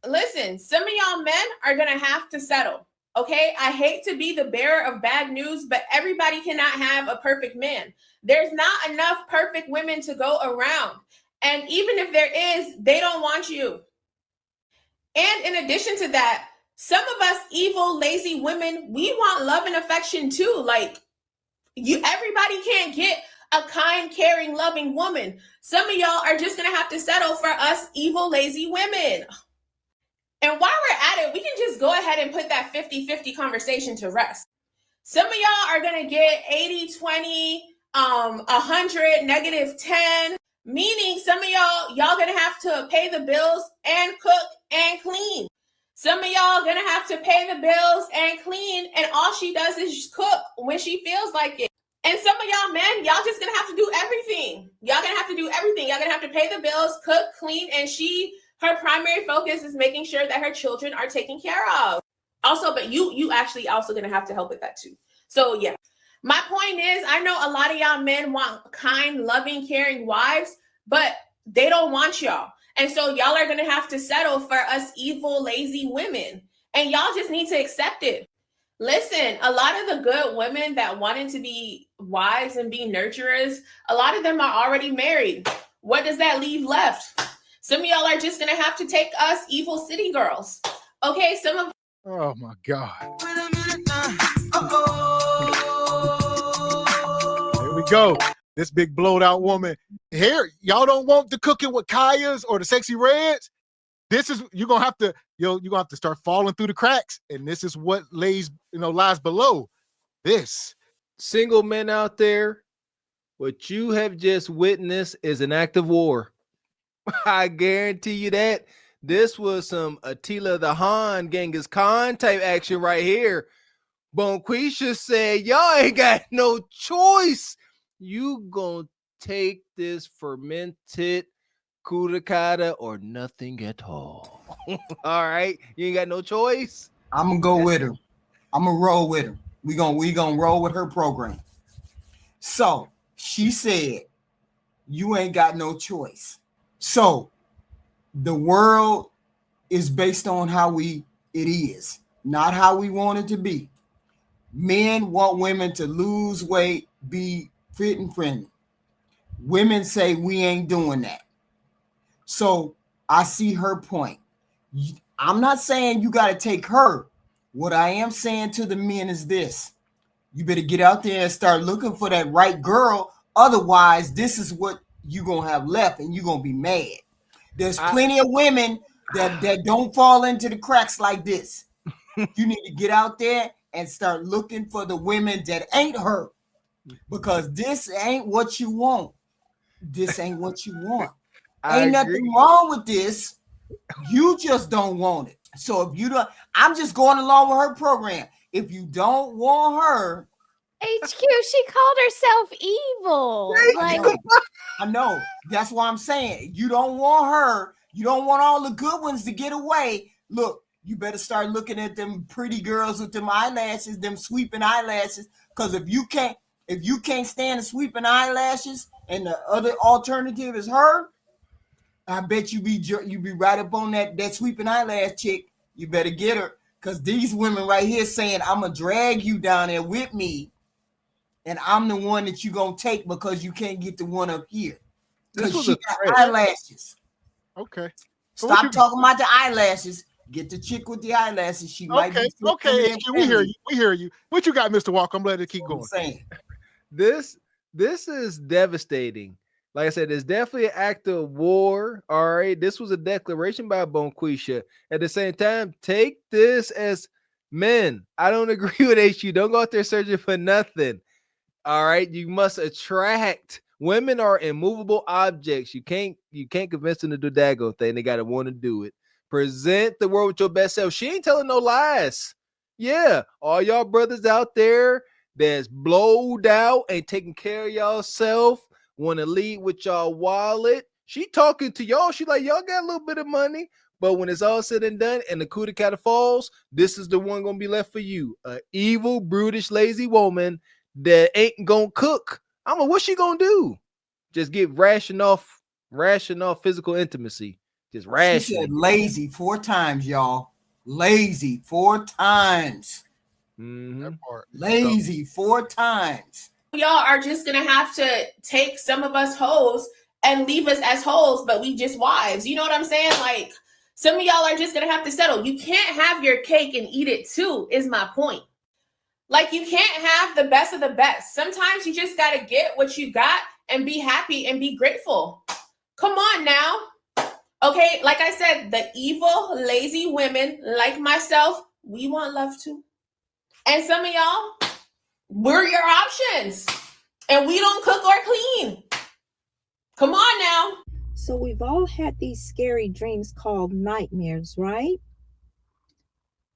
listen, some of y'all men are going to have to settle. Okay, I hate to be the bearer of bad news, but everybody cannot have a perfect man. There's not enough perfect women to go around. And even if there is, they don't want you. And in addition to that, some of us evil, lazy women, we want love and affection too. Like, everybody can't get a kind, caring, loving woman. Some of y'all are just going to have to settle for us evil, lazy women. And while we're at it, we can just go ahead and put that 50-50 conversation to rest. Some of y'all are going to get 80-20, 100, -10, meaning some of y'all going to have to pay the bills and cook and clean. Some of y'all going to have to pay the bills and clean, and all she does is cook when she feels like it. And some of y'all men, y'all just going to have to do everything. Y'all going to have to do everything. Y'all going to have to pay the bills, cook, clean, and her primary focus is making sure that her children are taken care of. Also, but you actually also going to have to help with that too. So yeah, my point is, I know a lot of y'all men want kind, loving, caring wives, but they don't want y'all. And so y'all are going to have to settle for us evil, lazy women. And y'all just need to accept it. Listen, a lot of the good women that wanted to be wives and be nurturers, a lot of them are already married. What does that leave left? Some of y'all are just going to have to take us evil city girls. Okay, Oh, my God. Here we go. This big blowed out woman. Here, y'all don't want the cooking with Kaya's or the sexy reds? This is, you're going to have to, you're going to have to start falling through the cracks. And this is what lies below this. Single men out there, what you have just witnessed is an act of war. I guarantee you that. This was some Attila the Hun, Genghis Khan type action right here. Bonquisha said, y'all ain't got no choice. You gonna take this fermented kudakata or nothing at all. All right? You ain't got no choice. I'm gonna go with her. I'm gonna roll with her. We gonna roll with her program. So she said, you ain't got no choice. So the world is based on how it is, not how we want it to be. Men want women to lose weight, be fit and friendly. Women say we ain't doing that. So I see her point. I'm not saying you got to take her. What I am saying to the men is this. You better get out there and start looking for that right girl. Otherwise, this is what you're going to have left and you're going to be mad. There's plenty of women that don't fall into the cracks like this. You need to get out there and start looking for the women that ain't her, because this ain't what you want. This ain't what you want. Ain't nothing wrong with this. You just don't want it. So if you don't, I'm just going along with her program. If you don't want her, HQ, she called herself evil. I know. That's why I'm saying you don't want her. You don't want all the good ones to get away. Look, you better start looking at them pretty girls with them eyelashes, them sweeping eyelashes. Because if you can't stand the sweeping eyelashes and the other alternative is her, I bet you be right up on that sweeping eyelash chick. You better get her. Because these women right here saying, I'm going to drag you down there with me. And I'm the one that you gonna take because you can't get the one up here. Because she got eyelashes. Okay. Stop talking about the eyelashes. Get the chick with the eyelashes. She might be okay. We hear you. What you got, Mr. Walker? I'm glad to keep going. This is devastating. Like I said, it's definitely an act of war. All right. This was a declaration by Bonquisha. At the same time, take this as men. I don't agree with HU. Don't go out there searching for nothing. All right, you must attract. Women are immovable objects. You can't convince them to do that daggone thing. They gotta want to do it. Present the world with your best self. She ain't telling no lies. Yeah, all y'all brothers out there that's blowed out, ain't taking care of y'allself, want to lead with y'all wallet. She talking to y'all. She like, y'all got a little bit of money, but when it's all said and done and the coup de cat falls, this is the one gonna be left for you. An evil, brutish, lazy woman that ain't gonna cook. I'm like, what's she gonna do? Just get ration off physical intimacy. Just She rationing. said lazy 4 times, y'all. Lazy 4 times. Mhm. That part. Lazy 4 times. Y'all are just gonna have to take some of us hoes and leave us as hoes, but we just wives. You know what I'm saying? Like, some of y'all are just gonna have to settle. You can't have your cake and eat it too, is my point. Like, you can't have the best of the best. Sometimes you just gotta get what you got and be happy and be grateful. Come on now. Okay, like I said, the evil, lazy women like myself, we want love too. And some of y'all, we're your options. And we don't cook or clean. Come on now. So we've all had these scary dreams called nightmares, right?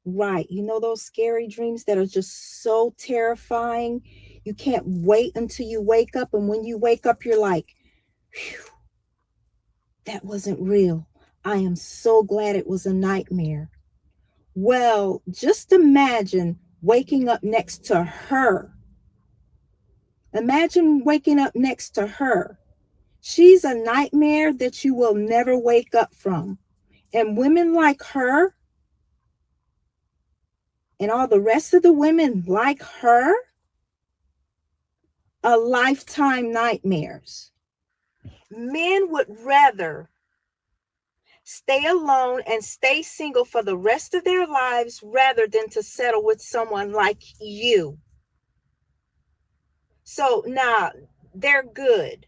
Right. You know those scary dreams that are just so terrifying? You can't wait until you wake up. And when you wake up, you're like, phew, that wasn't real. I am so glad it was a nightmare. Well, just imagine waking up next to her. Imagine waking up next to her. She's a nightmare that you will never wake up from. And women like her and all the rest of the women like her are lifetime nightmares. Men would rather stay alone and stay single for the rest of their lives rather than to settle with someone like you. So now they're good.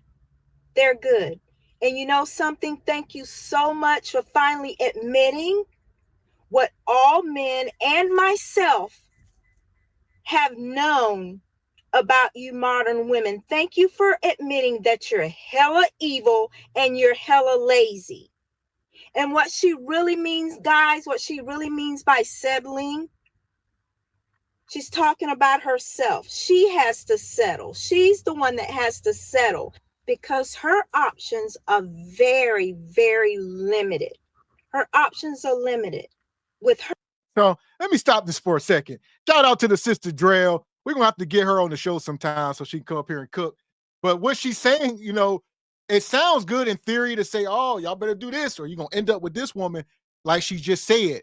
They're good. And you know something? Thank you so much for finally admitting what all men and myself have known about you modern women. Thank you for admitting that you're hella evil and you're hella lazy. And what she really means, guys, what she really means by settling, she's talking about herself. She has to settle. She's the one that has to settle because her options are very, very limited. Her options are limited with her. So let me stop this for a second. Shout out to the sister Drell. We're gonna have to get her on the show sometime so she can come up here and cook. But what she's saying, you know, it sounds good in theory to say, oh, y'all better do this, or you're gonna end up with this woman, like she just said.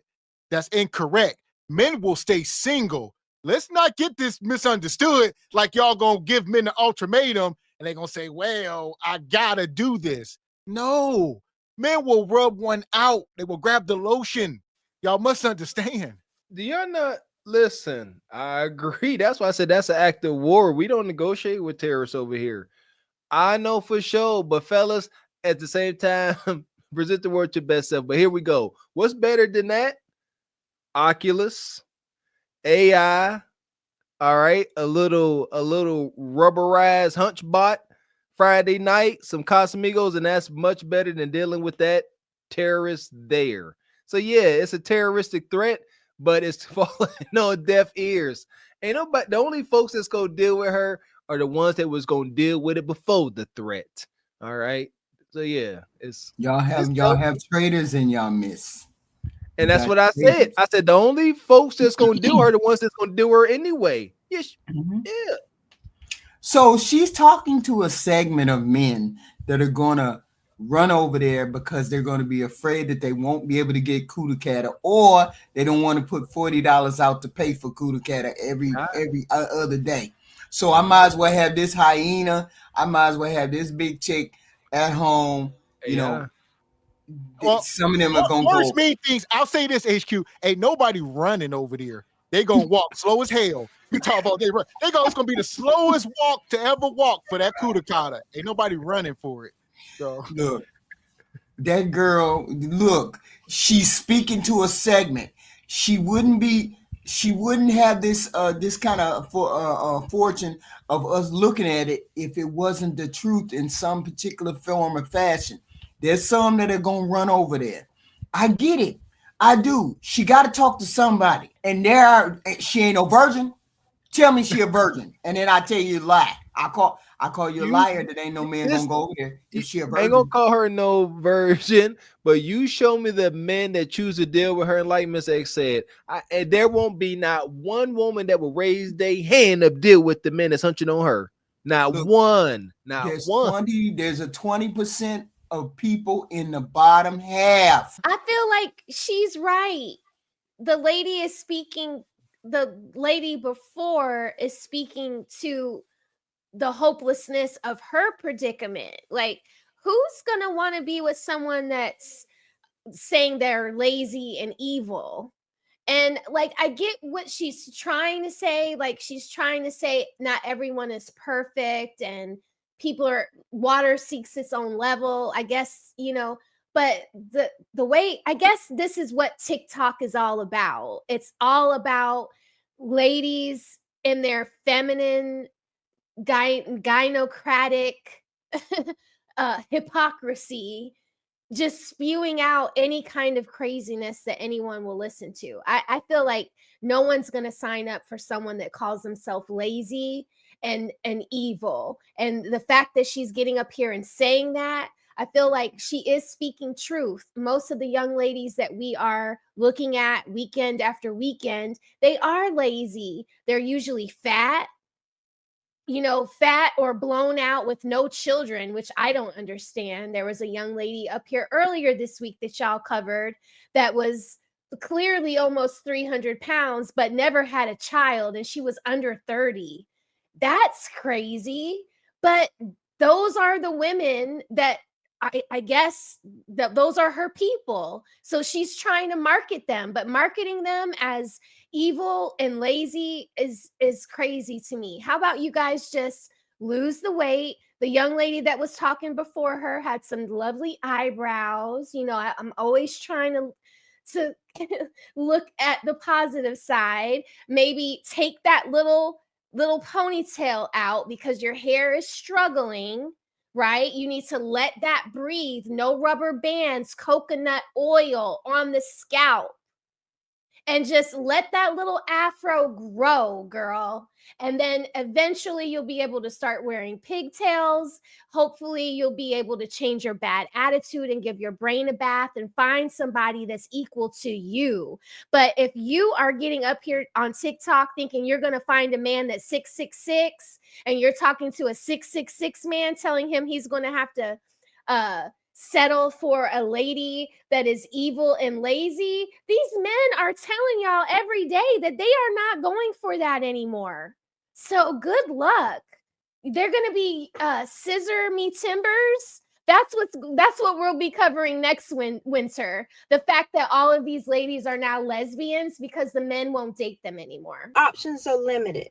That's incorrect. Men will stay single. Let's not get this misunderstood, like y'all gonna give men an ultimatum and they're gonna say, well, I gotta do this. No, men will rub one out. They will grab the lotion. Y'all must understand. Do y'all not listen? I agree. That's why I said that's an act of war. We don't negotiate with terrorists over here. I know for sure, but fellas, at the same time, present the word to best self. But here we go. What's better than that? Oculus, AI. All right, a little rubberized hunchbot Friday night, some Casamigos, and that's much better than dealing with that terrorist there. So yeah, it's a terroristic threat, but it's falling on deaf ears. Ain't nobody. The only folks that's gonna deal with her are the ones that was gonna deal with it before the threat. All right. So yeah, Y'all have traitors in y'all midst. and that's what I said. I said the only folks that's gonna do her are the ones that's gonna do her anyway. Yes, yeah. So she's talking to a segment of men that are gonna run over there because they're going to be afraid that they won't be able to get Kudakata, or they don't want to put $40 out to pay for Kudakata every other day. So I might as well have this hyena. I might as well have this big chick at home. You know, well, some of them are going to go. Mean things. I'll say this, HQ. Ain't nobody running over there. They gonna walk slow as hell. You talk about they run. It's gonna be the slowest walk to ever walk for that Kudakata. Ain't nobody running for it. So look, that girl, look, she's speaking to a segment. She wouldn't have this this kind of fortune of us looking at it if it wasn't the truth in some particular form or fashion. There's some that are gonna run over there. I get it. I do. She got to talk to somebody, and she ain't no virgin. Tell me she a virgin, and then I tell you a lie. I call you a liar. That ain't no man gonna go over there if she a virgin. Ain't gonna call her no virgin, but you show me the men that choose to deal with her. And like Miss X said, and there won't be not one woman that will raise their hand to deal with the men that's hunching on her. Not one. Not there's one. There's a 20% of people in the bottom half. I feel like she's right. The lady is speaking, the lady before is speaking to the hopelessness of her predicament. Like, who's gonna want to be with someone that's saying they're lazy and evil? And like, I get what she's trying to say. Like, she's trying to say not everyone is perfect and people are, water seeks its own level, I guess, you know. But the way, I guess this is what TikTok is all about. It's all about ladies in their feminine gynocratic hypocrisy, just spewing out any kind of craziness that anyone will listen to. I feel like no one's going to sign up for someone that calls themselves lazy and evil. And the fact that she's getting up here and saying that, I feel like she is speaking truth. Most of the young ladies that we are looking at weekend after weekend, they are lazy. They're usually fat, you know, fat or blown out with no children, which I don't understand. There was a young lady up here earlier this week that y'all covered that was clearly almost 300 pounds, but never had a child, and she was under 30. That's crazy. But those are the women that I guess that those are her people. So she's trying to market them, but marketing them as evil and lazy is crazy to me. How about you guys just lose the weight? The young lady that was talking before her had some lovely eyebrows. You know, I'm always trying to look at the positive side. Maybe take that little ponytail out because your hair is struggling, right? You need to let that breathe. No rubber bands, coconut oil on the scalp. And just let that little afro grow, girl. And then eventually you'll be able to start wearing pigtails. Hopefully you'll be able to change your bad attitude and give your brain a bath and find somebody that's equal to you. But if you are getting up here on TikTok thinking you're going to find a man that's 6'6" and you're talking to a 6'6" man telling him he's going to have to settle for a lady that is evil and lazy, these men are telling y'all every day that they are not going for that anymore. So good luck. They're going to be scissor me timbers. That's what we'll be covering next winter. The fact that all of these ladies are now lesbians because the men won't date them anymore. Options are limited.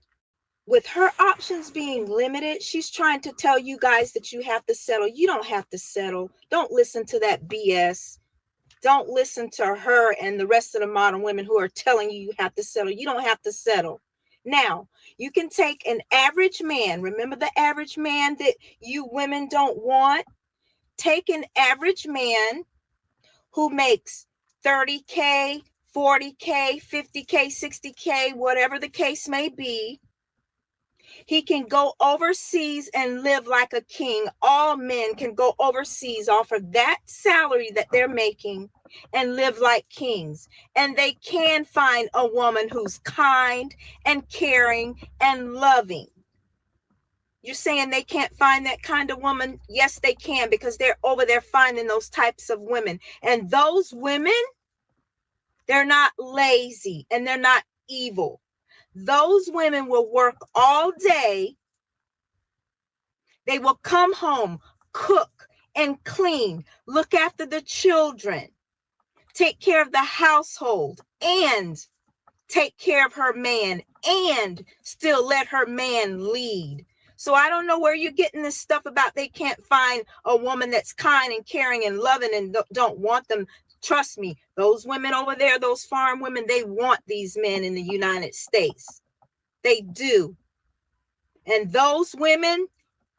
With her options being limited, she's trying to tell you guys that you have to settle. You don't have to settle. Don't listen to that BS. Don't listen to her and the rest of the modern women who are telling you have to settle. You don't have to settle. Now, you can take an average man. Remember the average man that you women don't want? Take an average man who makes 30K, 40K, 50K, 60K, whatever the case may be. He can go overseas and live like a king. All men can go overseas off of that salary that they're making and live like kings. And they can find a woman who's kind and caring and loving. You're saying they can't find that kind of woman? Yes, they can, because they're over there finding those types of women. And those women, they're not lazy and they're not evil. Those women will work all day. They will come home, cook and clean, look after the children, take care of the household, and take care of her man, and still let her man lead. So I don't know where you're getting this stuff about they can't find a woman that's kind and caring and loving and don't want them. Trust me, those women over there, those farm women, they want these men in the United States. They do. And those women,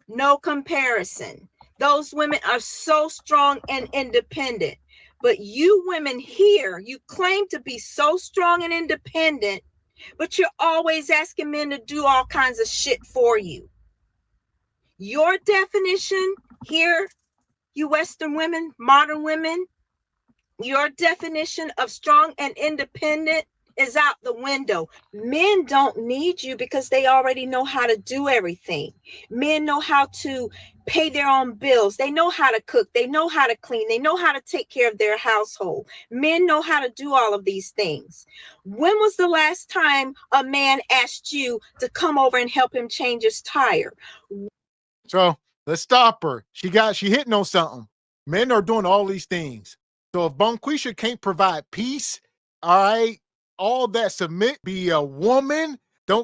no comparison. Those women are so strong and independent. But you women here, you claim to be so strong and independent, but you're always asking men to do all kinds of shit for you. Your definition here, you Western women, modern women, your definition of strong and independent is out the window. Men don't need you because they already know how to do everything. Men know how to pay their own bills. They know how to cook. They know how to clean. They know how to take care of their household. Men know how to do all of these things. When was the last time a man asked you to come over and help him change his tire? So let's stop her. She hitting on something. Men are doing all these things. So if Bonquisha can't provide peace, all right, all that submit, be a woman.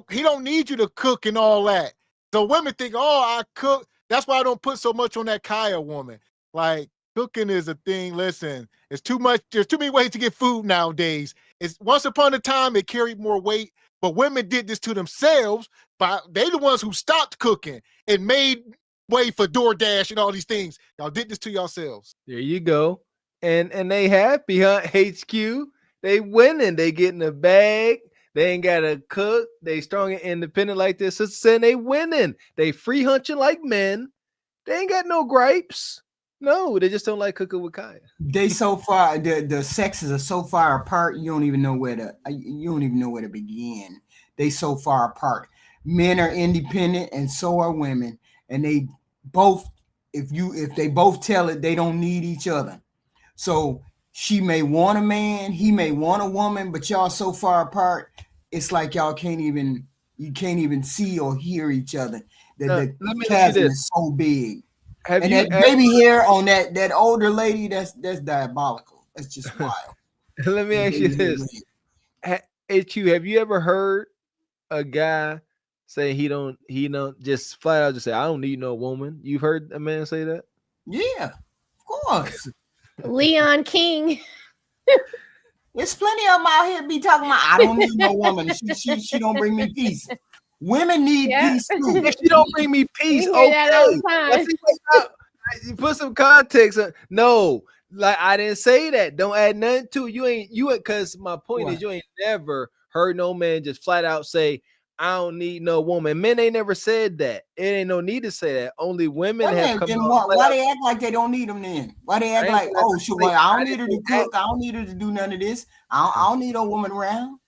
He don't need you to cook and all that. So women think, oh, I cook. That's why I don't put so much on that Kaya woman. Like, cooking is a thing. Listen, it's too much. There's too many ways to get food nowadays. It's once upon a time it carried more weight, but women did this to themselves. They the ones who stopped cooking and made way for DoorDash and all these things. Y'all did this to yourselves. There you go. And they happy, huh? HQ. They winning. They getting a bag. They ain't gotta cook. They strong and independent like this. Sister said they winning. They free hunching like men. They ain't got no gripes. No, they just don't like cooking with Kaya. They so far, the sexes are so far apart. You don't even know where to begin. They so far apart. Men are independent, and so are women. And they both, if they both tell it, they don't need each other. So she may want a man, he may want a woman, but y'all so far apart, it's like y'all can't even see or hear each other. The chasm is so big. And that baby hair on that older lady, that's diabolical. That's just wild. Let me ask you this. HQ, have you ever heard a guy say he don't just flat out just say, I don't need no woman? You've heard a man say that? Yeah, of course. Leon King. There's plenty of them out here be talking about, I don't need no woman. She don't bring me peace. Women need peace too. She don't bring me peace. Okay. That all the time. You put some context. No, like I didn't say that. Don't add nothing to it. You ain't because my point is you ain't never heard no man just flat out say, I don't need no woman. Men ain't never said that. It ain't no need to say that. Only women have come out. Why they act like they don't need them then? Why they act like, oh, sure, I don't need her to cook. I don't need her to do none of this. I don't need a woman around.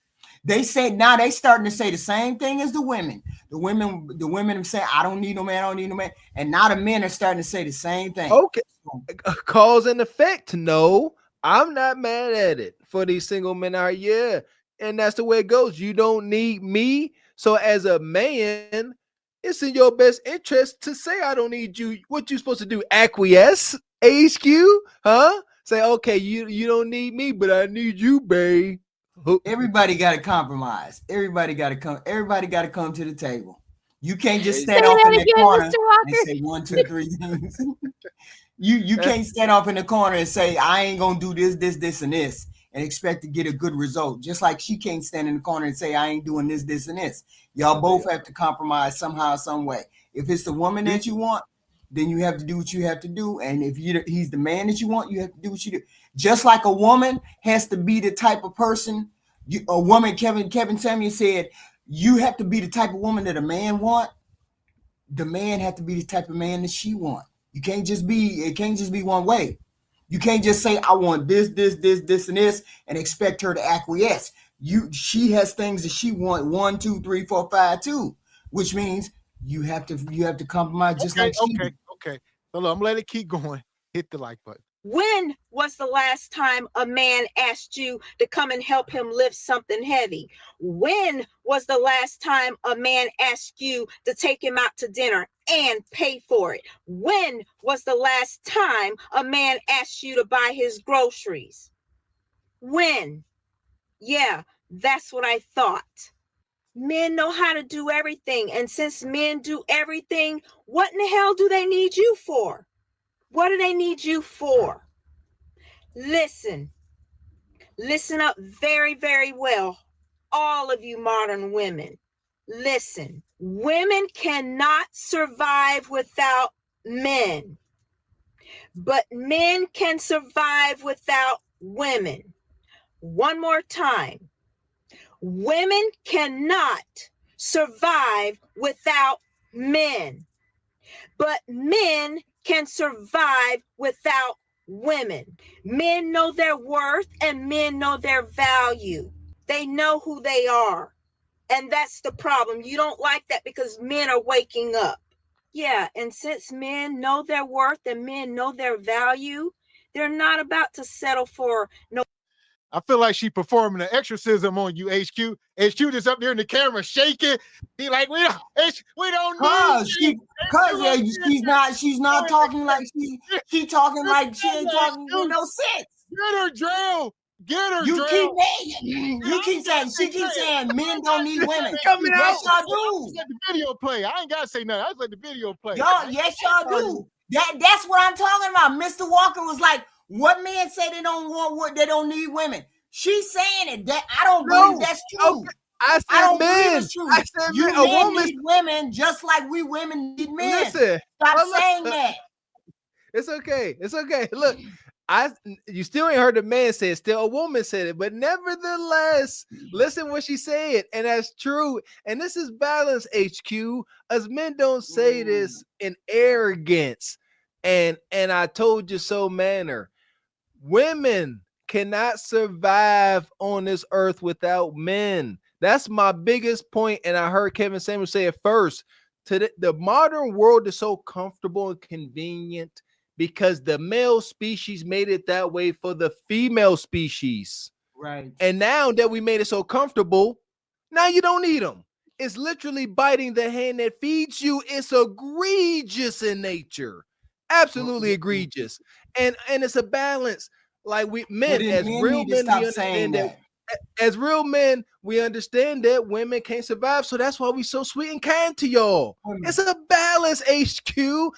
They say now they starting to say the same thing as the women. The women say, I don't need no man, I don't need no man. And now the men are starting to say the same thing. Okay. Cause and effect. No, I'm not mad at it for these single men out here. Yeah. And that's the way it goes. You don't need me. So as a man, it's in your best interest to say, I don't need you. What you supposed to do? Acquiesce? HQ? Huh? Say, okay, you don't need me, but I need you, babe. Everybody got to compromise. Everybody got to come to the table. You can't just stand off in the corner and say 1, 2, 3 things. You can't stand off in the corner and say, I ain't gonna do this, and this, and expect to get a good result. Just like she can't stand in the corner and say, I ain't doing this, and this. Y'all both have to compromise somehow, some way. If it's the woman that you want, then you have to do what you have to do. And if he's the man that you want, you have to do what you do. Just like a woman has to be the type of person, a woman, Kevin Samuel said, you have to be the type of woman that a man want. The man have to be the type of man that she want. It can't just be one way. You can't just say, I want this, and this, and expect her to acquiesce. She has things that she want 1, 2, 3, 4, 5 too, which means you have to compromise just like she. Okay. So look, I'm gonna let it keep going. Hit the like button. When was the last time a man asked you to come and help him lift something heavy? When was the last time a man asked you to take him out to dinner and pay for it? When was the last time a man asked you to buy his groceries? When? Yeah, that's what I thought. Men know how to do everything. And since men do everything, what in the hell do they need you for? What do they need you for? Listen up very, very well. All of you modern women, listen. Women cannot survive without men, but men can survive without women. One more time. Women cannot survive without men, but men can survive without women. Men know their worth and men know their value. They know who they are. And that's the problem. You don't like that because men are waking up. Yeah, and since men know their worth and men know their value, they're not about to settle for no. I feel like she performing an exorcism on you, HQ. HQ just up there in the camera shaking. He like, we don't need She's not talking like she talking like she ain't talking with no sense. Get her, Drill. Get her, You Drill. keep saying she keeps saying men don't need women. Coming Yes, out. y'all do. Let the video play. I ain't gotta say nothing. I just let the video play. Y'all, yes, y'all do. That's what I'm talking about. Mr. Walker was like, what men say they don't want what they don't need women. She's saying it. That I don't believe that's true. Okay. I don't said men. believe it's true. I said You men. A men woman. need women just like we women need men. Listen. Stop saying that. It's okay. It's okay. Look, you still ain't heard the man say it. Still, a woman said it, but nevertheless, listen what she said, and that's true. And this is balance, HQ. As men don't say this in arrogance, and I told you so manner. Women cannot survive on this earth without men. That's my biggest point, and I heard Kevin Samuel say it first. The modern world is so comfortable and convenient because the male species made it that way for the female species. Right. And now that we made it so comfortable, now you don't need them. It's literally biting the hand that feeds you. It's egregious in nature. Absolutely egregious. And it's a balance. Like we men, as real men, we understand that. As real men, we understand that women can't survive. So that's why we so sweet and kind to y'all. It's a balance, HQ.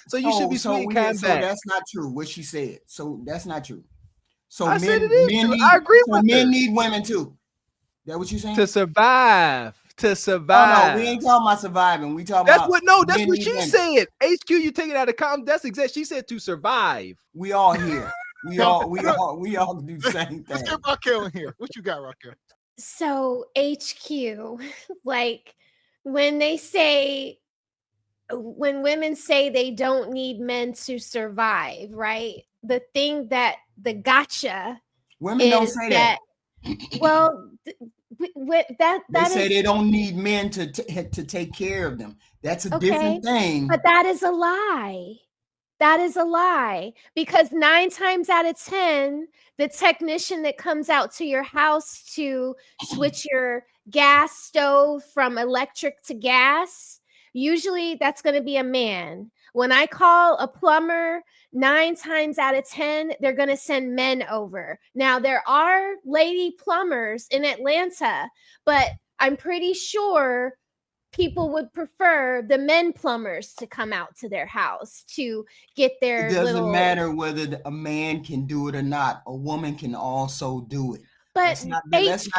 So you should be sweet and kind back. So that's not true, what she said. So that's not true. So I said it is true. need, I agree with men her. need women too. That what you saying? To survive. To Oh survive. no, we ain't talking about surviving. We talking That's about that's what she said. HQ, you take it out of context. That's exactly. She said to survive. We all here. We all do the same thing. Let's get Raquel in here. What you got, Raquel? So HQ, like when women say they don't need men to survive, right? The thing that the gotcha women don't say that. Well, they say they don't need men to take care of them. That's a different thing. But that is a lie. That is a lie, because 9 times out of 10, the technician that comes out to your house to switch your gas stove from electric to gas, usually that's going to be a man. When I call a plumber, 9 times out of 10, they're going to send men over. Now, there are lady plumbers in Atlanta, but I'm pretty sure people would prefer the men plumbers to come out to their house to get their It doesn't matter whether a man can do it or not. A woman can also do it. But let's not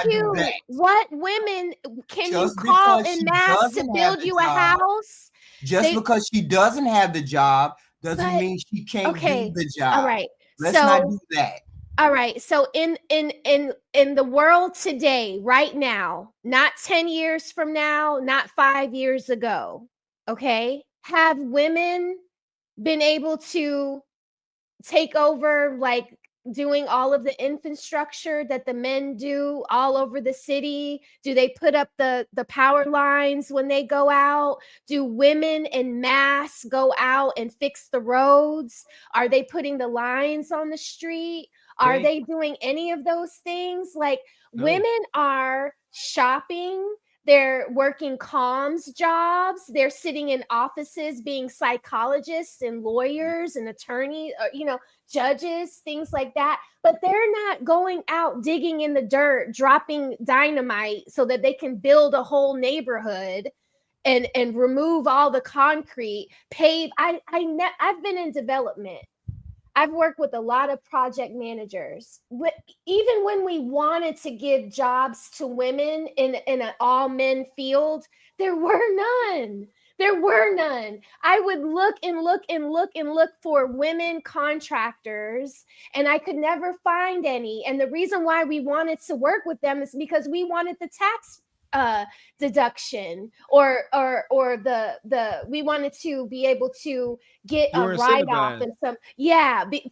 do that. What women can Just you call because en she masse to doesn't build have you the a job, house? Just because she doesn't have the job doesn't mean she can't do the job. All right. Let's not do that. All right. So in the world today, right now, not 10 years from now, not 5 years ago, okay? Have women been able to take over, like doing all of the infrastructure that the men do all over the city? Do they put up the power lines when they go out? Do women en masse go out and fix the roads? Are they putting the lines on the street? Are they doing any of those things? Like, women are shopping. They're working comms jobs. They're sitting in offices being psychologists and lawyers and attorneys, judges, things like that. But they're not going out digging in the dirt, dropping dynamite so that they can build a whole neighborhood and remove all the concrete, pave. I've been in development. I've worked with a lot of project managers. Even when we wanted to give jobs to women in an all men field, there were none. There were none. I would look and look and look and look for women contractors, and I could never find any. And the reason why we wanted to work with them is because we wanted the tax deduction or the we wanted to be able to get a write-off and some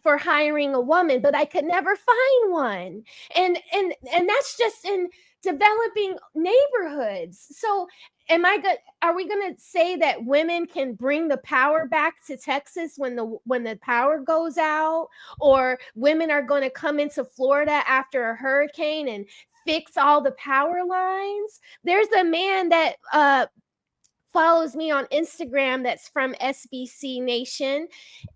for hiring a woman, but I could never find one. And that's just in developing neighborhoods. So are we going to say that women can bring the power back to Texas when the power goes out, or women are going to come into Florida after a hurricane and fix all the power lines? There's a man that follows me on Instagram that's from SBC Nation,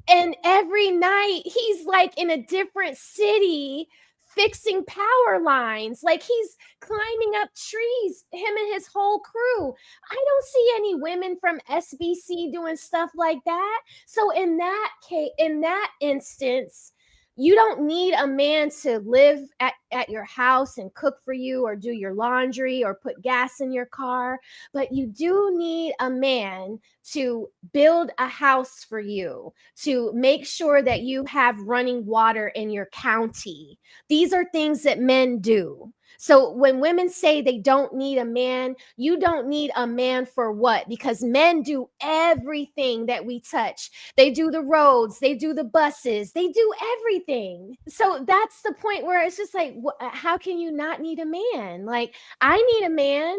and every night he's like in a different city fixing power lines. Like he's climbing up trees, him and his whole crew. I don't see any women from SBC doing stuff like that. So in that case, in that instance, you don't need a man to live at your house and cook for you or do your laundry or put gas in your car, but you do need a man to build a house for you, to make sure that you have running water in your county. These are things that men do. So when women say they don't need a man, you don't need a man for what? Because men do everything that we touch. They do the roads, they do the buses, they do everything. So that's the point where it's just like, how can you not need a man? Like, I need a man.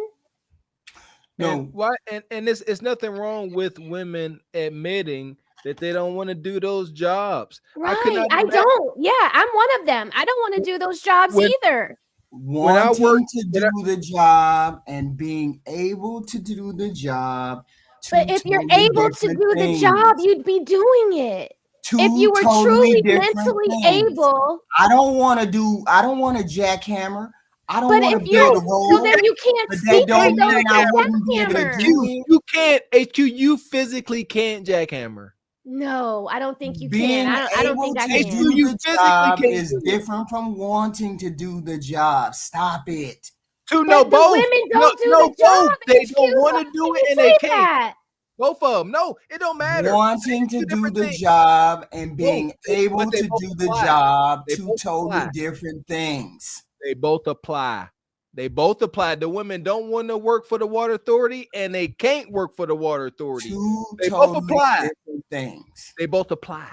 No, and why? And it's nothing wrong with women admitting that they don't want to do those jobs. Right. I don't. Yeah, I'm one of them. I don't want to do those jobs either. Wanting to do the job and being able to do the job. But if you're able to do the job, you'd be doing it. If you were truly mentally able. I don't want to jackhammer. I don't want to build a roll. So then you can't speak. Don't mean I wouldn't be able to do You can't. You physically can't jackhammer. No, I don't think you can. I don't think I can. Do the job is different from wanting to do the job. Stop it. No, both. Women don't do the job. They don't want to do it and they can't. Both of them. No, it don't matter. Wanting to do the job and being able to do the job, two totally different things. They both apply. They both apply. The women don't want to work for the water authority and they can't work for the water authority. They both apply. Different things. They both apply.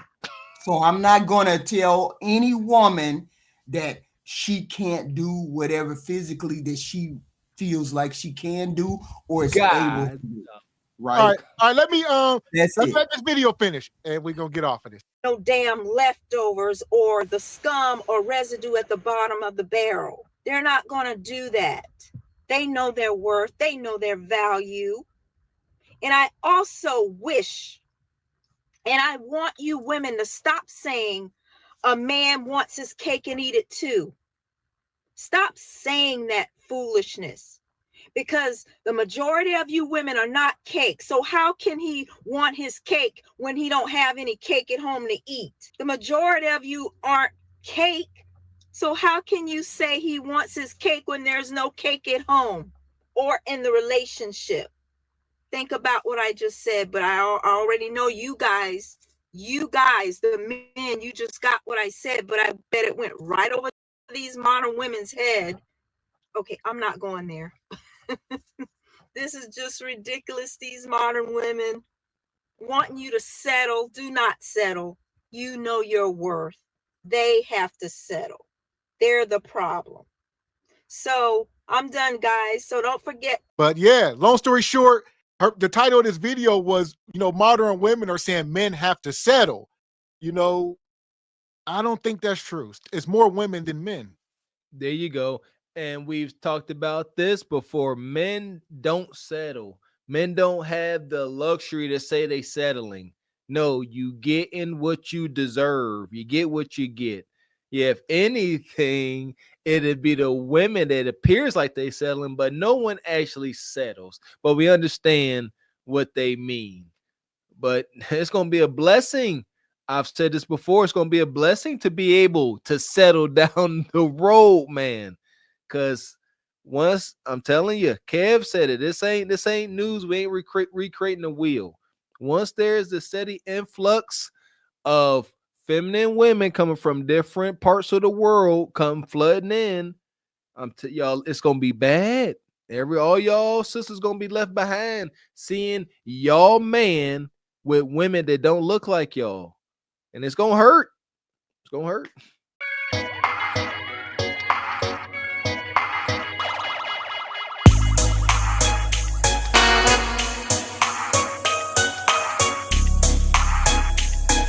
So I'm not going to tell any woman that she can't do whatever physically that she feels like she can do or is able to do. Right. All right. Let me let's let this video finish and we're gonna get off of this. No damn leftovers or the scum or residue at the bottom of the barrel. They're not gonna do that. They know their worth, they know their value. And I also wish, and I want you women to stop saying a man wants his cake and eat it too. Stop saying that foolishness. Because the majority of you women are not cake. So how can he want his cake when he don't have any cake at home to eat? The majority of you aren't cake. So how can you say he wants his cake when there's no cake at home or in the relationship? Think about what I just said, but I already know you guys, the men, you just got what I said, but I bet it went right over these modern women's head. Okay, I'm not going there. This is just ridiculous. These modern women wanting you to settle. Do not settle. You know your worth. They have to settle. They're the problem. So I'm done, guys. So don't forget. But yeah, long story short, the title of this video was, modern women are saying men have to settle. I don't think that's true. It's more women than men. There you go. And we've talked about this before. Men don't settle. Men don't have the luxury to say they settling. No, you get in what you deserve. You get what you get. Yeah, if anything, it'd be the women that appears like they settling, but no one actually settles. But we understand what they mean. But it's going to be a blessing. I've said this before. It's going to be a blessing to be able to settle down the road, man. Because once, I'm telling you, Kev said it, this ain't news. We ain't recreating the wheel. Once there's a steady influx of feminine women coming from different parts of the world come flooding in, y'all, it's gonna be bad. All y'all sisters gonna be left behind seeing y'all man with women that don't look like y'all. And it's gonna hurt. It's gonna hurt.